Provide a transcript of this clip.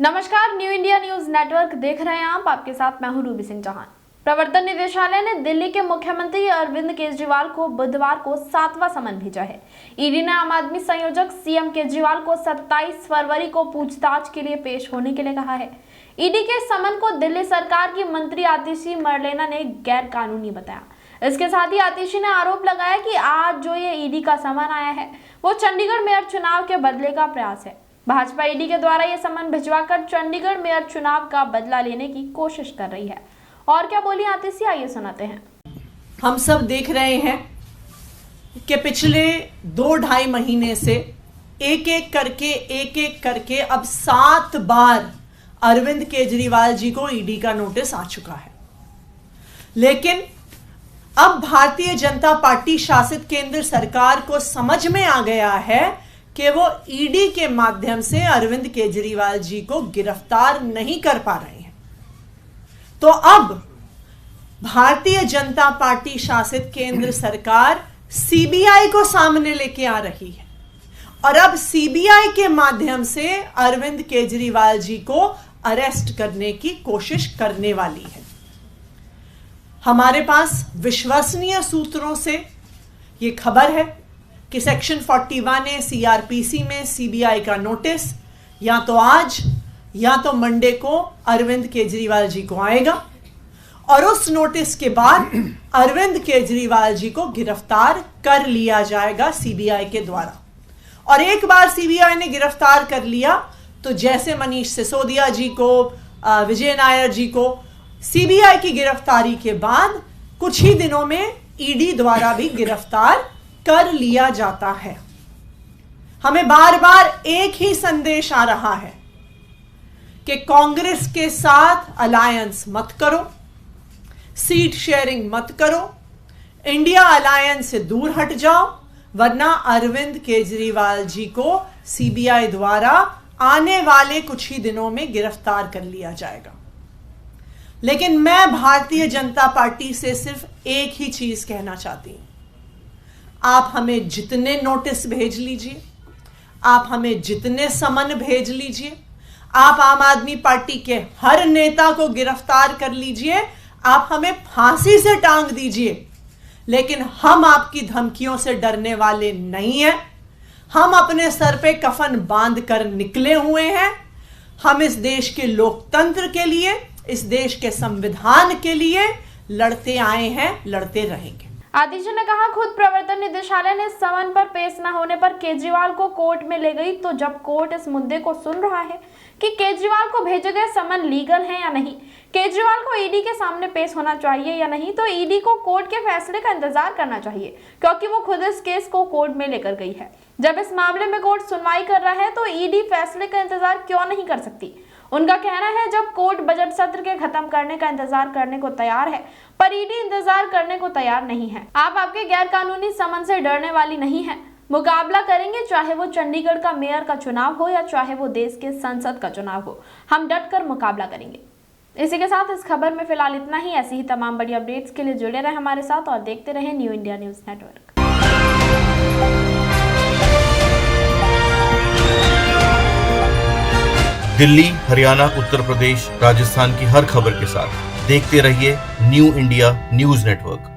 नमस्कार, new India News network देख रहे हैं आप। आपके साथ मैं हूं रूबी सिंह चौहान। प्रवर्तन निदेशालय ने दिल्ली के मुख्यमंत्री अरविंद केजरीवाल को बुधवार को 7वां समन भेजा है। ईडी ने आम आदमी संयोजक सीएम केजरीवाल को 27 फरवरी को पूछताछ के लिए पेश होने के लिए कहा है। ईडी के समन को दिल्ली सरकार की मंत्री आतिशी मरलेना ने गैर कानूनी बताया। इसके साथ ही आतिशी ने आरोप लगाया कि आज जो ये ईडी का समन आया है वो चंडीगढ़ मेयर चुनाव के बदले का प्रयास है। भाजपा ईडी के द्वारा ये समन भिजवाकर चंडीगढ़ मेयर चुनाव का बदला लेने की कोशिश कर रही है। और क्या बोली आतिशी, आइए सुनाते हैं। हम सब देख रहे हैं कि पिछले 2-2.5 महीने से एक एक करके अब 7 बार अरविंद केजरीवाल जी को ईडी का नोटिस आ चुका है। लेकिन अब भारतीय जनता पार्टी शासित केंद्र सरकार को समझ में आ गया है कि वो ईडी के माध्यम से अरविंद केजरीवाल जी को गिरफ्तार नहीं कर पा रहे हैं। तो अब भारतीय जनता पार्टी शासित केंद्र सरकार सीबीआई को सामने लेके आ रही है और अब सीबीआई के माध्यम से अरविंद केजरीवाल जी को अरेस्ट करने की कोशिश करने वाली है। हमारे पास विश्वसनीय सूत्रों से ये खबर है कि सेक्शन 41A सीआरपीसी में सीबीआई का नोटिस या तो आज या तो मंडे को अरविंद केजरीवाल जी को आएगा और उस नोटिस के बाद अरविंद केजरीवाल जी को गिरफ्तार कर लिया जाएगा सीबीआई के द्वारा। और एक बार सीबीआई ने गिरफ्तार कर लिया तो जैसे मनीष सिसोदिया जी को, विजय नायर जी को सीबीआई की गिरफ्तारी के बाद कुछ ही दिनों में ईडी द्वारा भी गिरफ्तार कर लिया जाता है। हमें बार बार एक ही संदेश आ रहा है कि कांग्रेस के साथ अलायंस मत करो, सीट शेयरिंग मत करो, इंडिया अलायंस से दूर हट जाओ, वरना अरविंद केजरीवाल जी को सीबीआई द्वारा आने वाले कुछ ही दिनों में गिरफ्तार कर लिया जाएगा। लेकिन मैं भारतीय जनता पार्टी से सिर्फ एक ही चीज कहना चाहती हूं, आप हमें जितने नोटिस भेज लीजिए, आप हमें जितने समन भेज लीजिए, आप आम आदमी पार्टी के हर नेता को गिरफ्तार कर लीजिए, आप हमें फांसी से टांग दीजिए, लेकिन हम आपकी धमकियों से डरने वाले नहीं हैं। हम अपने सर पे कफन बांध कर निकले हुए हैं। हम इस देश के लोकतंत्र के लिए, इस देश के संविधान के लिए लड़ते आए हैं, लड़ते रहेंगे। आतिशी ने कहा, खुद प्रवर्तन निदेशालय ने समन पर पेश न होने पर केजरीवाल को कोर्ट में ले गई, तो जब कोर्ट इस मुद्दे को सुन रहा है कि केजरीवाल को भेजे गए समन लीगल है या नहीं, केजरीवाल को ईडी के सामने पेश होना चाहिए या नहीं, तो ईडी को कोर्ट के फैसले का इंतजार करना चाहिए, क्योंकि वो खुद इस केस को कोर्ट में लेकर गई है। जब इस मामले में कोर्ट सुनवाई कर रहा है तो ईडी फैसले का इंतजार क्यों नहीं कर सकती। उनका कहना है, जब कोर्ट बजट सत्र के खत्म करने का इंतजार करने को तैयार है, पर ईडी इंतजार करने को तैयार नहीं है। आप आपके गैर कानूनी समन से डरने वाली नहीं है, मुकाबला करेंगे, चाहे वो चंडीगढ़ का मेयर का चुनाव हो या चाहे वो देश के संसद का चुनाव हो, हम डट कर मुकाबला करेंगे। इसी के साथ इस खबर में फिलहाल इतना ही। ऐसी ही तमाम बड़ी अपडेट्स के लिए जुड़े रहे हमारे साथ और देखते रहे New India News Network. Delhi, Haryana, Uttar Pradesh, Rajasthan की हर खबर के साथ देखते रहिए न्यू इंडिया न्यूज नेटवर्क।